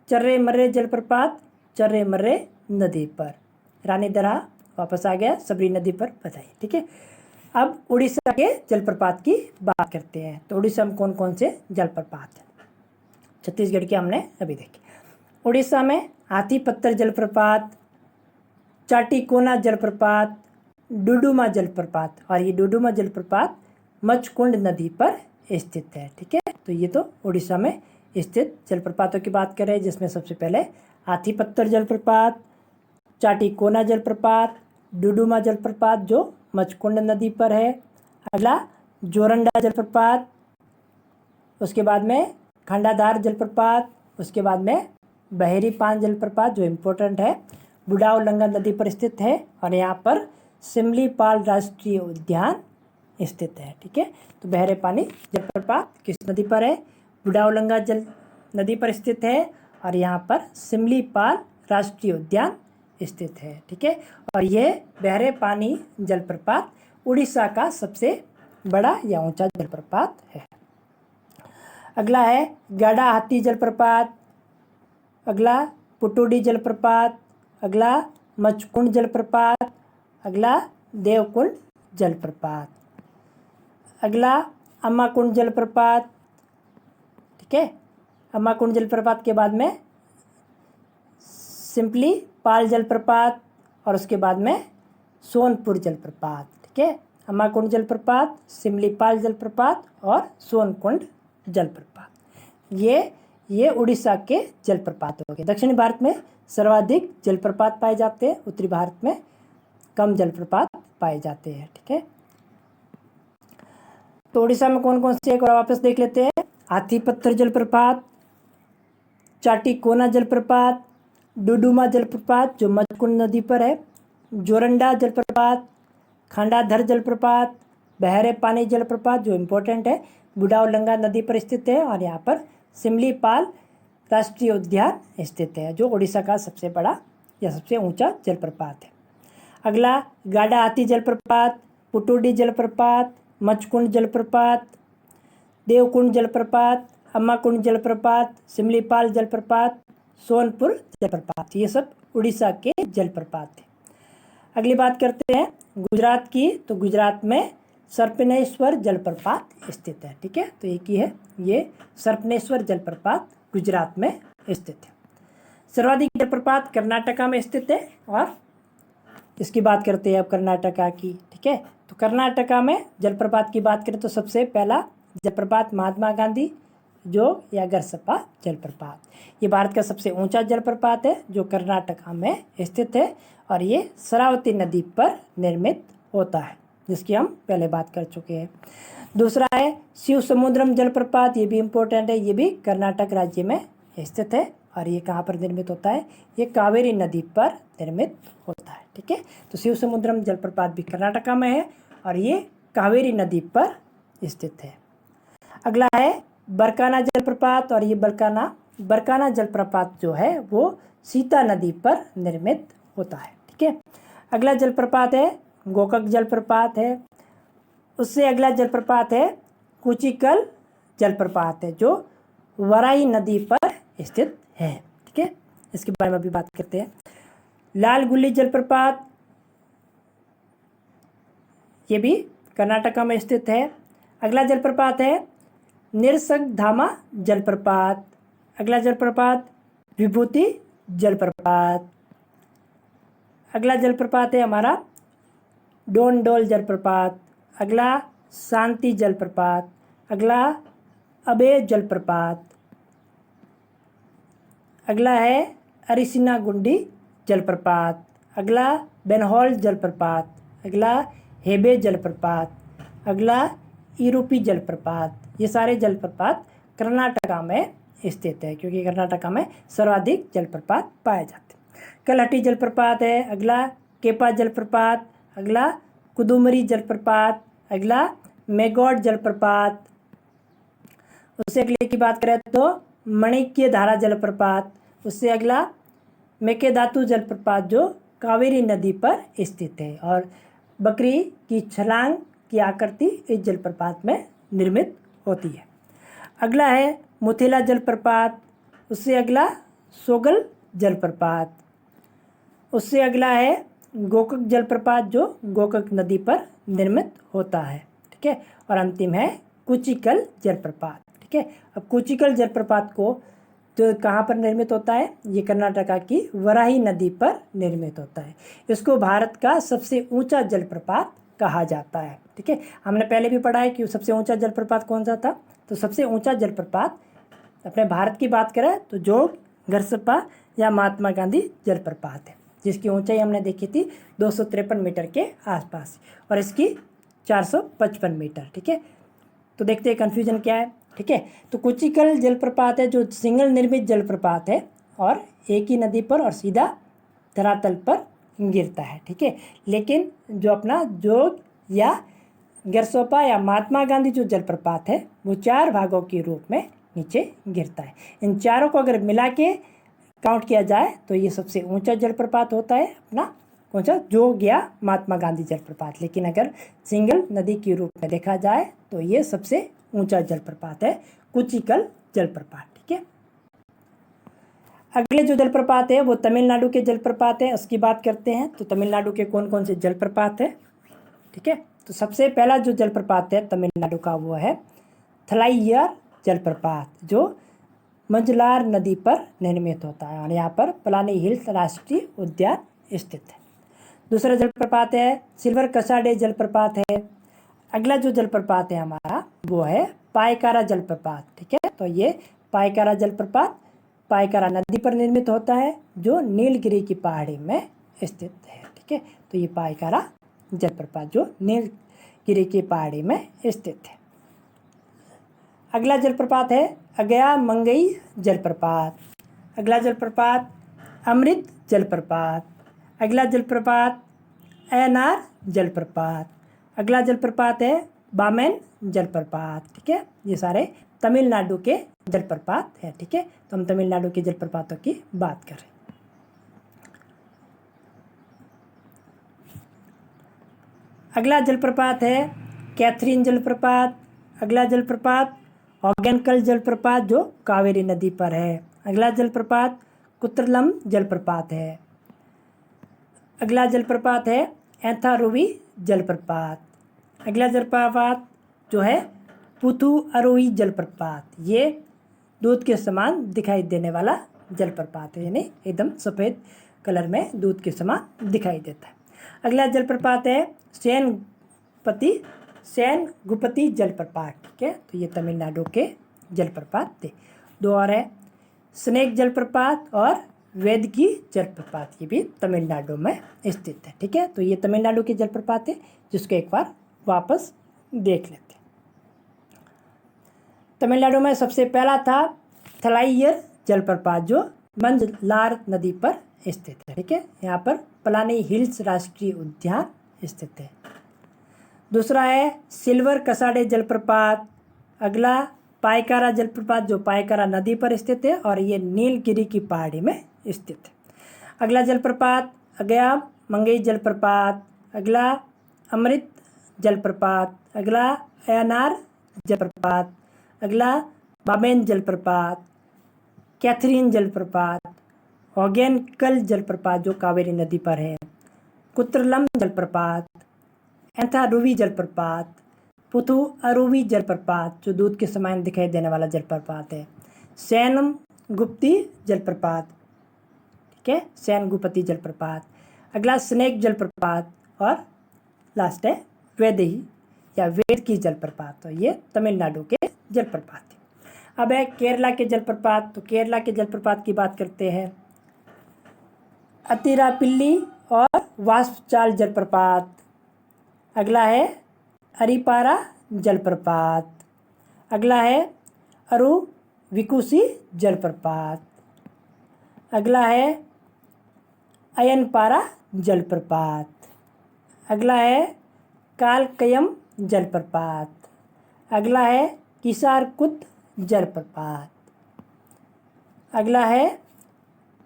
चर्रे मर्रे जलप्रपात चर्रे मर्रे नदी पर। रानी दहा वापस आ गया, सबरी नदी पर बताइए। ठीक है, अब उड़ीसा के जलप्रपात की बात करते हैं। तो उड़ीसा में कौन कौन से जलप्रपात हैं, छत्तीसगढ़ के हमने अभी देखे। उड़ीसा में हाथी पत्थर जलप्रपात, चाटीकोना जलप्रपात, डुडुमा जलप्रपात, और ये डुडुमा जलप्रपात मचकुंड नदी पर स्थित है। ठीक है, तो ये तो उड़ीसा में स्थित जलप्रपातों की बात करें, जिसमें सबसे पहले हाथी पत्थर जलप्रपात, चाटीकोना जलप्रपात, डुडुमा जलप्रपात जो मचकुंड नदी पर है। अगला जोरंडा जलप्रपात, उसके बाद में खंडाधार जलप्रपात, उसके बाद में बहेरी पान जलप्रपात जो इम्पोर्टेंट है, बुढ़ाऊलंगा नदी पर स्थित है, और यहाँ पर सिमलीपाल राष्ट्रीय उद्यान स्थित है। ठीक है, तो बहरे पानी जलप्रपात किस नदी पर है, बुढ़ाऊलंगा जल नदी पर स्थित है, और यहाँ पर सिमलीपाल राष्ट्रीय उद्यान स्थित है। ठीक है, और यह बहरे पानी जलप्रपात उड़ीसा का सबसे बड़ा या ऊंचा जलप्रपात है। अगला है गाड़ा हाथी जलप्रपात, अगला पुटुडी जलप्रपात, अगला मचकुंड जलप्रपात, अगला देवकुंड जलप्रपात, अगला अम्माकुंड जलप्रपात। ठीक है, अम्माकुंड जलप्रपात के बाद में सिंपली पाल जलप्रपात, और उसके बाद में सोनपुर जलप्रपात। ठीक है, अम्माकुंड जलप्रपात, सिमलीपाल जलप्रपात और सोनकुंड जलप्रपात। ये उड़ीसा के जलप्रपात हो गए। दक्षिणी भारत में सर्वाधिक जलप्रपात पाए जाते हैं, उत्तरी भारत में कम जलप्रपात पाए जाते हैं। ठीक है, तो उड़ीसा में कौन कौन से एक बार वापस देख लेते हैं। हाथी पत्थर जलप्रपात, चाटीकोना जलप्रपात, डुडुमा जलप्रपात जो मचकुंड नदी पर है, जोरंडा जलप्रपात, खंडाधर जलप्रपात, बहरे पानी जलप्रपात जो इम्पोर्टेंट है, बुढ़ाऊलंगा नदी पर स्थित है, और यहाँ पर सिमलीपाल राष्ट्रीय उद्यान स्थित है जो उड़ीसा का सबसे बड़ा या सबसे ऊंचा जलप्रपात है। अगला गाड़ा हाथी जलप्रपात, पुटुडी जलप्रपात, मचकुंड जलप्रपात, देवकुंड जलप्रपात, अम्माकुंड जलप्रपात, सिमलीपाल जलप्रपात, सोनपुर जलप्रपात, ये सब उड़ीसा के जलप्रपात हैं। अगली बात करते हैं गुजरात की। तो गुजरात में सर्पनेश्वर जलप्रपात स्थित है। ठीक है, तो एक ही है, ये सर्पनेश्वर जलप्रपात गुजरात में स्थित है। सर्वाधिक जलप्रपात कर्नाटका में स्थित है। और इसकी बात करते हैं अब कर्नाटका की, ठीक है। तो कर्नाटका में जलप्रपात की बात करें तो सबसे पहला जलप्रपात महात्मा गांधी जोग या गरसप्पा जलप्रपात, ये भारत का सबसे ऊंचा जलप्रपात है जो कर्नाटका में स्थित है और ये शरावती नदी पर निर्मित होता है, जिसकी हम पहले बात कर चुके हैं। दूसरा है शिव समुद्रम जलप्रपात, ये भी इम्पोर्टेंट है, ये भी कर्नाटक राज्य में स्थित है और ये कहाँ पर निर्मित होता है, ये कावेरी नदी पर निर्मित होता है, ठीक है। तो शिव समुद्रम जलप्रपात भी कर्नाटका में है और ये कावेरी नदी पर स्थित है। अगला है बरकाना जलप्रपात और ये बरकाना जलप्रपात जो है वो सीता नदी पर निर्मित होता है, ठीक है। अगला जलप्रपात है गोकक जलप्रपात है। उससे अगला जलप्रपात है कुचिकल जलप्रपात है जो वराई नदी पर स्थित है, ठीक है। इसके बारे में अभी बात करते हैं। लाल गुल्ली जलप्रपात, ये भी कर्नाटका में स्थित है। अगला जलप्रपात है निरसगधामा जलप्रपात। अगला जलप्रपात विभूति जलप्रपात। अगला जलप्रपात है हमारा डोनडोल जलप्रपात। अगला शांति जलप्रपात। अगला अबे जलप्रपात। अगला है अरिसिना गुंडी जलप्रपात। अगला बेनहॉल जलप्रपात। अगला हेबे जलप्रपात। अगला इरुपी जलप्रपात। ये सारे जलप्रपात कर्नाटका में स्थित है क्योंकि कर्नाटका में सर्वाधिक जलप्रपात पाए जाते हैं। कलहटी जलप्रपात है। अगला केपा जलप्रपात। अगला कुदुमरी जलप्रपात। अगला मेगौड जलप्रपात। उससे अगले की बात करें तो मणिक्य धारा जलप्रपात। उससे अगला मेकेदातु जलप्रपात जो कावेरी नदी पर स्थित है और बकरी की छलांग की आकृति इस जलप्रपात में निर्मित होती है। अगला है मुथिला जलप्रपात। उससे अगला सोगल जलप्रपात। उससे अगला है गोकक जलप्रपात जो गोकक नदी पर निर्मित होता है, ठीक है। और अंतिम है कुचिकल जलप्रपात, ठीक है। अब कुचिकल जलप्रपात को जो कहाँ पर निर्मित होता है, ये कर्नाटका की वराही नदी पर निर्मित होता है। इसको भारत का सबसे ऊंचा जलप्रपात कहा जाता है, ठीक है। हमने पहले भी पढ़ा है कि सबसे ऊंचा जलप्रपात कौन सा था, तो सबसे ऊंचा जलप्रपात अपने भारत की बात करें तो जोग, गरसप्पा या महात्मा गांधी जलप्रपात है, जिसकी ऊंचाई हमने देखी थी 253 मीटर के आसपास और इसकी 455 मीटर, ठीक है। तो देखते हैं कन्फ्यूजन क्या है, ठीक है। तो कुचिकल जलप्रपात है जो सिंगल निर्मित जलप्रपात है और एक ही नदी पर और सीधा धरातल पर गिरता है, ठीक है। लेकिन जो अपना जोग या गरसप्पा या महात्मा गांधी जो जलप्रपात है वो 4 भागों के रूप में नीचे गिरता है। इन चारों को अगर मिला के काउंट किया जाए तो ये सबसे ऊंचा जलप्रपात होता है अपना कौन सा, जोग या महात्मा गांधी जलप्रपात। लेकिन अगर सिंगल नदी के रूप में देखा जाए तो ये सबसे ऊंचा जलप्रपात है कुचिकल जलप्रपात, ठीक है। अगले जो जलप्रपात है वो तमिलनाडु के जलप्रपात है, उसकी बात करते हैं। तो तमिलनाडु के कौन कौन से जलप्रपात है, ठीक है। तो सबसे पहला जो जलप्रपात है तमिलनाडु का वो है थलाइयार जलप्रपात जो मंजलार नदी पर निर्मित होता है और यहाँ पर पलानी हिल्स राष्ट्रीय उद्यान स्थित है। दूसरा जलप्रपात है सिल्वर कसाडे जलप्रपात है। अगला जो जलप्रपात है हमारा वो है पायकारा जलप्रपात, ठीक है। तो ये पायकारा जलप्रपात पायकारा नदी पर निर्मित होता है जो नीलगिरी की पहाड़ी में स्थित है, ठीक है। तो ये पायकारा जलप्रपात जो नीलगिरी की पहाड़ी में स्थित है। अगला जलप्रपात है अगया मंगई जलप्रपात। अगला जलप्रपात अमृत जलप्रपात। अगला जलप्रपात एनार जलप्रपात। अगला जलप्रपात है बामेन जलप्रपात, ठीक है। ये सारे तमिलनाडु के जलप्रपात है, ठीक है। तो हम तमिलनाडु के जलप्रपातों की बात करें। अगला जलप्रपात है कैथरीन जलप्रपात। अगला जलप्रपात हॉगेनकल जलप्रपात जो कावेरी नदी पर है। अगला जलप्रपात कुत्रलम जलप्रपात है। अगला जलप्रपात है एंथारुवी जलप्रपात। अगला जलप्रपात जो है पुथु अरुई जलप्रपात, ये दूध के समान दिखाई देने वाला जलप्रपात है, यानी एकदम सफ़ेद कलर में दूध के समान दिखाई देता है। अगला जलप्रपात है सेनगुपति जलप्रपात। ठीक है, तो ये तमिलनाडु के जलप्रपात थे। दो और है स्नेक जलप्रपात और वेदगी जलप्रपात, ये भी तमिलनाडु में स्थित है। ठीक है, तो ये तमिलनाडु के जलप्रपात है जिसको एक बार वापस देख लेते हैं। तमिलनाडु में सबसे पहला था थलाइयर जलप्रपात जो मंजलार नदी पर स्थित है। ठीक है, यहाँ पर पलानी हिल्स राष्ट्रीय उद्यान स्थित है। दूसरा है सिल्वर कसाडे जलप्रपात। अगला पायकारा जलप्रपात जो पायकारा नदी पर स्थित है और ये नीलगिरी की पहाड़ी में स्थित है। अगला जलप्रपात अगया मंगई जलप्रपात। अगला अमृत जलप्रपात। अगला अयनार जलप्रपात। अगला बाबेन जलप्रपात, कैथरीन जलप्रपात, होगेनकल जलप्रपात जो कावेरी नदी पर है, कुत्रलम जलप्रपात, एंथारुवी जलप्रपात, पुथु अरुवी जलप्रपात जो दूध के समान दिखाई देने वाला जलप्रपात है, सैनम गुप्ती जलप्रपात। ठीक है, सेनगुपति जलप्रपात। अगला स्नेक जलप्रपात और लास्ट है वेदही या वेद की जलप्रपात। तो ये तमिलनाडु के जलप्रपात है। अब है केरला के जलप्रपात। तो केरला के जलप्रपात की बात करते हैं। अतिरापिल्ली और वास्पचाल जलप्रपात। अगला है अरिपारा जलप्रपात। अगला है अरुविकुसी जलप्रपात। अगला है अयनपारा जलप्रपात। अगला है कालकयम जलप्रपात। अगला है किसारकुद जलप्रपात। अगला है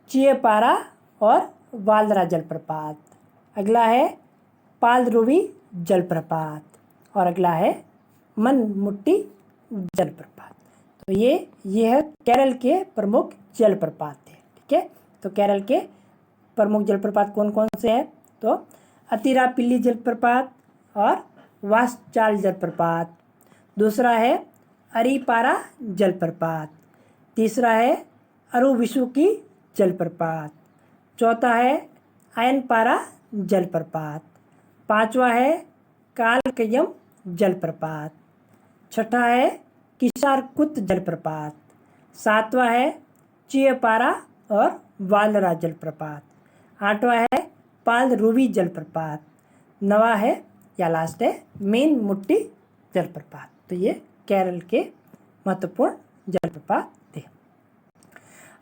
चियपारा और वालरा जलप्रपात। अगला है पालरुवी जलप्रपात और अगला है मनमुट्टी जलप्रपात। तो ये है केरल के प्रमुख जलप्रपात है। ठीक है, तो केरल के प्रमुख जलप्रपात कौन कौन से हैं? तो अतिरापिल्ली जलप्रपात और वास्पचाल जलप्रपात। दूसरा है अरिपारा जलप्रपात। तीसरा है अरुविकुसी जलप्रपात। चौथा है अयनपारा जलप्रपात। पांचवा है कालकयम जलप्रपात। छठा है किसारकुद जलप्रपात। सातवां है चियपारा और वालरा जलप्रपात। आठवां है पालरुवी जलप्रपात। नवा है या लास्ट है मीनमुट्टी जलप्रपात। तो ये केरल के महत्वपूर्ण जलप्रपात थे।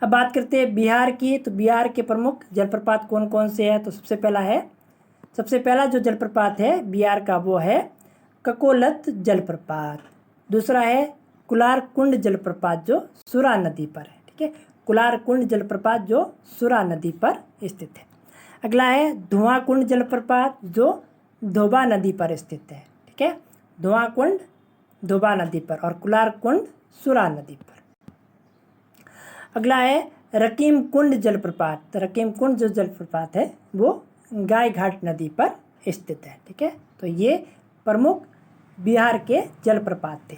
अब बात करते हैं बिहार की। तो बिहार के प्रमुख जलप्रपात कौन कौन से हैं? तो सबसे पहला जो जलप्रपात है बिहार का वो है ककोलत जलप्रपात। दूसरा है कुलारकुंड जलप्रपात जो सुरा नदी पर है। ठीक है, कुलारकुंड जलप्रपात जो सुरा नदी पर स्थित है। अगला है धुआंकुंड जलप्रपात जो धोबा नदी पर स्थित है। ठीक है, धुआंकुंड धोबा नदी पर और कुलारकुंड सुरा नदी पर। अगला है रकीम कुंड जलप्रपात। रकीम कुंड जो जलप्रपात है वो गाय घाट नदी पर स्थित है। ठीक है, तो ये प्रमुख बिहार के जलप्रपात थे।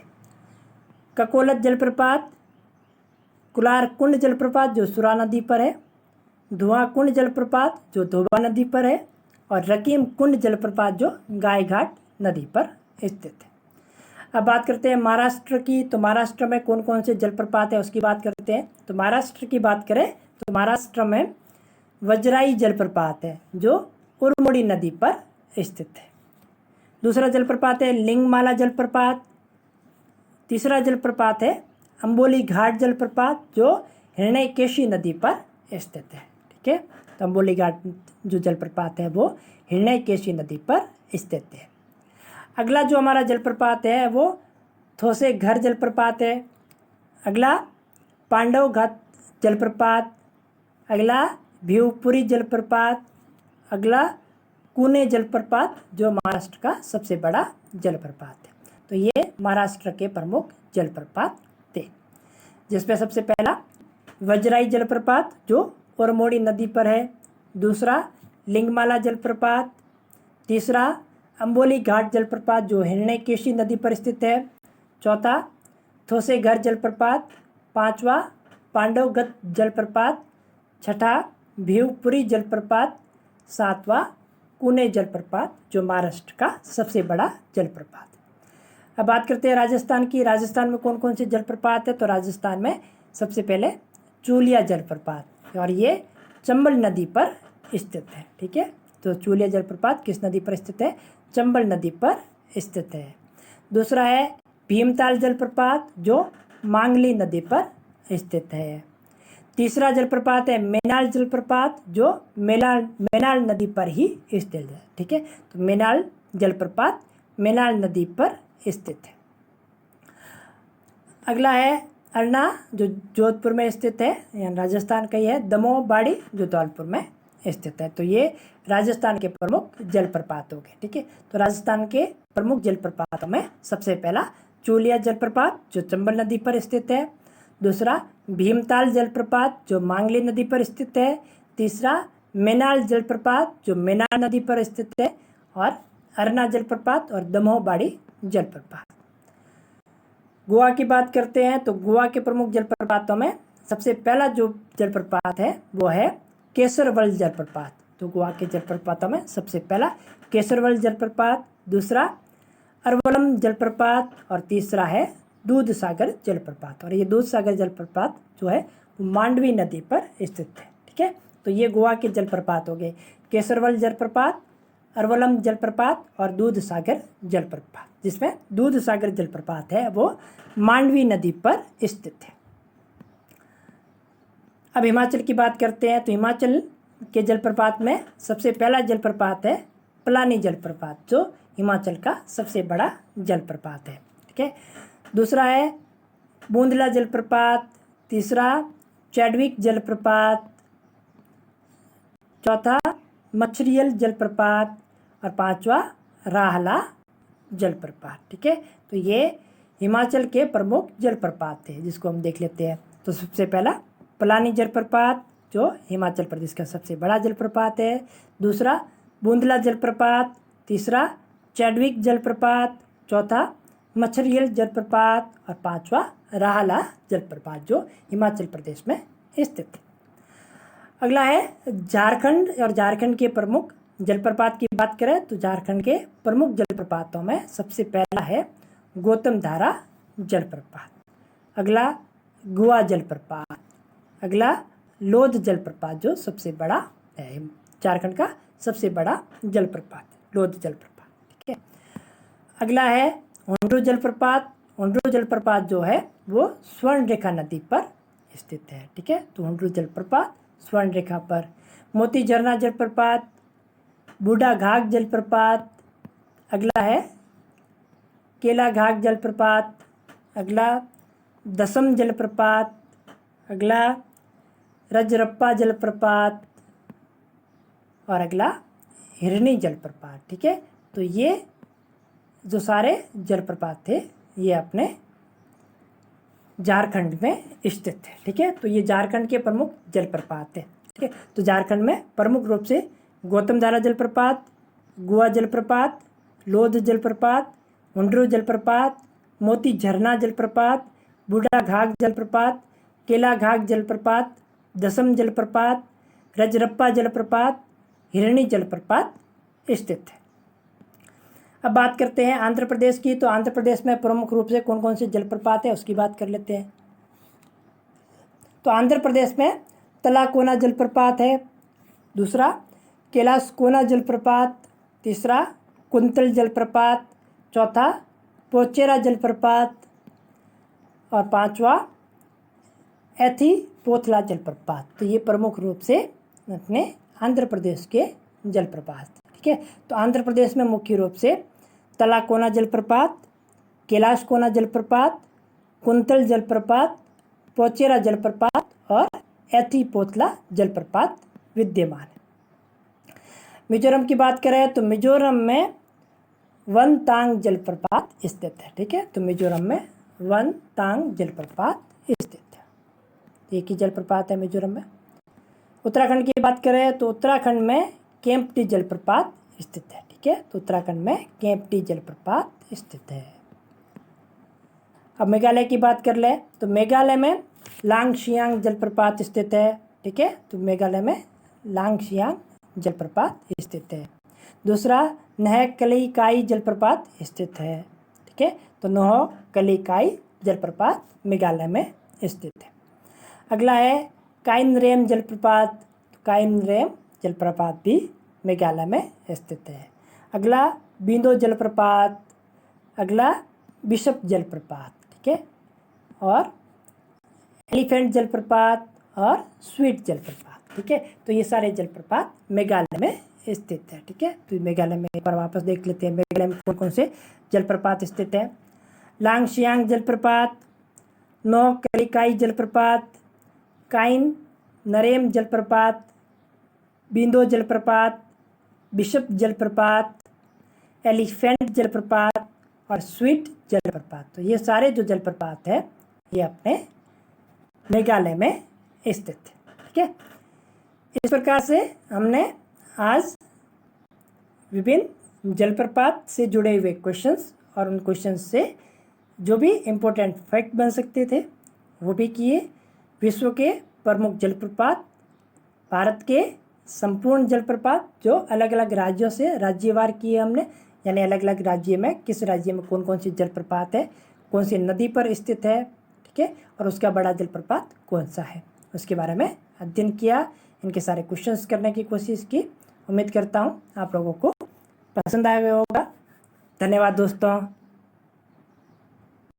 ककोलत जलप्रपात, कुलारकुंड जलप्रपात जो सुरा नदी पर है, धुआंकुंड जलप्रपात जो धोबा नदी पर है और रकीम कुंड जलप्रपात जो गाय घाट नदी पर स्थित है। अब बात करते हैं महाराष्ट्र की। तो महाराष्ट्र में कौन कौन से जलप्रपात है उसकी बात करते हैं। तो महाराष्ट्र की बात करें तो महाराष्ट्र में वज्राई जलप्रपात है जो उरमोड़ी नदी पर स्थित है। दूसरा जलप्रपात है लिंगमाला जलप्रपात। तीसरा जलप्रपात है अंबोली घाट जलप्रपात जो हिरण्यकेशी नदी पर स्थित है। ठीक है, तो अंबोली घाट जो जलप्रपात है वो हिरण्यकेशी नदी पर स्थित है। अगला जो हमारा जलप्रपात है वो थोसे घर जलप्रपात है। अगला पांडव घाट जलप्रपात। अगला भिवपुरी जलप्रपात। अगला कुने जलप्रपात जो महाराष्ट्र का सबसे बड़ा जलप्रपात है। तो ये महाराष्ट्र के प्रमुख जलप्रपात थे, जिसमें सबसे पहला वज्राई जलप्रपात जो उरमोड़ी नदी पर है। दूसरा लिंगमाला जलप्रपात। तीसरा अंबोली घाट जलप्रपात जो हिरण्यकेशी नदी पर स्थित है। चौथा थोसेघर जलप्रपात। पांचवा पांडवगत जलप्रपात, छठा भिवपुरी जलप्रपात, सातवां कुने जलप्रपात जो महाराष्ट्र का सबसे बड़ा जलप्रपात। अब बात करते हैं राजस्थान की। राजस्थान में कौन कौन से जलप्रपात है? तो राजस्थान में सबसे पहले चूलिया जलप्रपात, और ये चंबल नदी पर स्थित है। ठीक है, तो चूलिया जलप्रपात किस नदी पर स्थित है? चंबल नदी पर स्थित है। दूसरा है भीमताल जलप्रपात जो मांगली नदी पर स्थित है। तीसरा जलप्रपात है मेनाल जलप्रपात जो मेनाल नदी पर ही स्थित है। ठीक है, तो मेनाल जलप्रपात मेनाल नदी पर स्थित है। अगला है अरना जो जोधपुर में स्थित है, यानी राजस्थान का ही है। दमोह बाड़ी जो धौलपुर में स्थित है। तो ये राजस्थान के प्रमुख जलप्रपात हो गए। ठीक है, तो राजस्थान के प्रमुख जलप्रपातों में सबसे पहला चूलिया जलप्रपात जो चंबल नदी पर स्थित है। दूसरा भीमताल जलप्रपात जो मांगली नदी पर स्थित है। तीसरा मेनाल जलप्रपात जो मेनाल नदी पर स्थित है। और अरना जलप्रपात और दमोह बाड़ी जलप्रपात। गोवा की बात करते हैं तो गोवा के प्रमुख जलप्रपातों में सबसे पहला जो जलप्रपात है वो है केसरवल जलप्रपात। तो गोवा के जलप्रपातों में सबसे पहला केसरवल जलप्रपात, दूसरा अरवलम जलप्रपात और तीसरा है दूध सागर जलप्रपात। और ये दूध सागर जलप्रपात जो है वो मांडवी नदी पर स्थित है। ठीक है, तो ये गोवा के जलप्रपात हो गए, केसरवल जलप्रपात, अरवलम जलप्रपात और दूध सागर जलप्रपात, जिसमें दूध सागर जलप्रपात है वो मांडवी नदी पर स्थित है। अब हिमाचल की बात करते हैं तो हिमाचल के जलप्रपात में सबसे पहला जलप्रपात है पलानी जलप्रपात जो हिमाचल का सबसे बड़ा जलप्रपात है। ठीक है, दूसरा है बूंदला जलप्रपात, तीसरा चैडविक जलप्रपात, चौथा मछरियल जलप्रपात और पांचवा राहला जलप्रपात। ठीक है, तो ये हिमाचल के प्रमुख जलप्रपात थे जिसको हम देख लेते हैं। तो सबसे पहला पलानी जलप्रपात जो हिमाचल प्रदेश का सबसे बड़ा जलप्रपात है। दूसरा बूंदला जलप्रपात, तीसरा चैडविक जलप्रपात, चौथा मछरियल जलप्रपात और पांचवा राहला जलप्रपात जो हिमाचल प्रदेश में स्थित है। अगला है झारखंड, और झारखंड के प्रमुख जलप्रपात की बात करें तो झारखंड के प्रमुख जलप्रपातों में सबसे पहला है गौतम धारा जलप्रपात, अगला गुआ जलप्रपात, अगला लोध जलप्रपात जो सबसे बड़ा है, झारखंड का सबसे बड़ा जलप्रपात लोध जलप्रपात। ठीक है, अगला है हुंड्रू जलप्रपात। हुंड्रू जलप्रपात जो है वो स्वर्ण रेखा नदी पर स्थित है। ठीक है, तो हुंड्रू जलप्रपात स्वर्ण रेखा पर। मोती झरना जलप्रपात, बूढ़ा घाघ जलप्रपात, अगला है केला घाघ जलप्रपात, अगला दसम जलप्रपात, अगला रजरप्पा जलप्रपात और अगला हिरनी जलप्रपात। ठीक है, तो ये जो सारे जलप्रपात थे ये अपने झारखंड में स्थित है। ठीक है, तो ये झारखंड के प्रमुख जलप्रपात है। ठीक है, तो झारखंड में प्रमुख रूप से गौतम धारा जलप्रपात, गुआ जलप्रपात, लोध जलप्रपात, हुंड्रू जलप्रपात, मोती झरना जलप्रपात, बूढ़ा घाघ जलप्रपात, केला घाघ जलप्रपात, दसम जलप्रपात, रजरप्पा जलप्रपात, हिरणी जलप्रपात स्थित है। अब बात करते हैं आंध्र प्रदेश की। तो आंध्र प्रदेश में प्रमुख रूप से कौन कौन से जलप्रपात है उसकी बात कर लेते हैं। तो आंध्र प्रदेश में तलाकोना जलप्रपात है, दूसरा कैलाश कोना जलप्रपात, तीसरा कुंतल जलप्रपात, चौथा पोचेरा जलप्रपात और पांचवा एथीपोथला जलप्रपात। तो ये प्रमुख रूप से अपने आंध्र प्रदेश के जलप्रपात। ठीक है, तो आंध्र प्रदेश में मुख्य रूप से तलाकोना जलप्रपात, कैलाश कोना जलप्रपात, कुंतल जलप्रपात, पोचेरा जलप्रपात और एथीपोथला जलप्रपात विद्यमान है। मिजोरम की बात करें तो मिजोरम में वनतांग जलप्रपात स्थित है। ठीक है, तो मिजोरम में वनतांग जलप्रपात स्थित है। एक ही जलप्रपात है मिजोरम में। उत्तराखंड की बात करें तो उत्तराखंड में केम्प्टी जलप्रपात स्थित है। ठीक है, तो उत्तराखंड में केम्प्टी जलप्रपात स्थित है। अब मेघालय की बात कर ले तो मेघालय में लांगशियांग जलप्रपात स्थित है। ठीक है, तो मेघालय में लांगशियांग जलप्रपात स्थित है। दूसरा, नह कलिकाई जलप्रपात स्थित है। ठीक है, तो नोह कलिकाई जलप्रपात मेघालय में स्थित है। अगला है काइनरेम जलप्रपात। काइनरेम जलप्रपात भी मेघालय में स्थित है। अगला बिंदो जलप्रपात। अगला बिशप जलप्रपात। ठीक है, और एलिफेंट जलप्रपात और स्वीट जलप्रपात। ठीक है, तो ये सारे जलप्रपात मेघालय में स्थित है। ठीक है, तो मेघालय में एक बार वापस देख लेते हैं मेघालय में कौन कौन से जलप्रपात स्थित है। लांगशियांग जलप्रपात, नो कलिकाई जलप्रपात, काइन नरेम जलप्रपात, बिंदो जलप्रपात, बिशप जलप्रपात, एलिफेंट जलप्रपात और स्वीट जलप्रपात। तो ये सारे जो जलप्रपात है ये अपने मेघालय में स्थित है। ठीक है, इस प्रकार से हमने आज विभिन्न जलप्रपात से जुड़े हुए क्वेश्चंस और उन क्वेश्चंस से जो भी इम्पोर्टेंट फैक्ट बन सकते थे वो भी किए। विश्व के प्रमुख जलप्रपात, भारत के संपूर्ण जलप्रपात जो अलग अलग राज्यों से राज्यवार किए हमने, यानी अलग अलग राज्य में किस राज्य में कौन कौन सी जलप्रपात है, कौन सी नदी पर स्थित है। ठीक है, और उसका बड़ा जलप्रपात कौन सा है, उसके बारे में अध्ययन किया। इनके सारे क्वेश्चंस करने की कोशिश की। उम्मीद करता हूँ आप लोगों को पसंद आया होगा। धन्यवाद दोस्तों।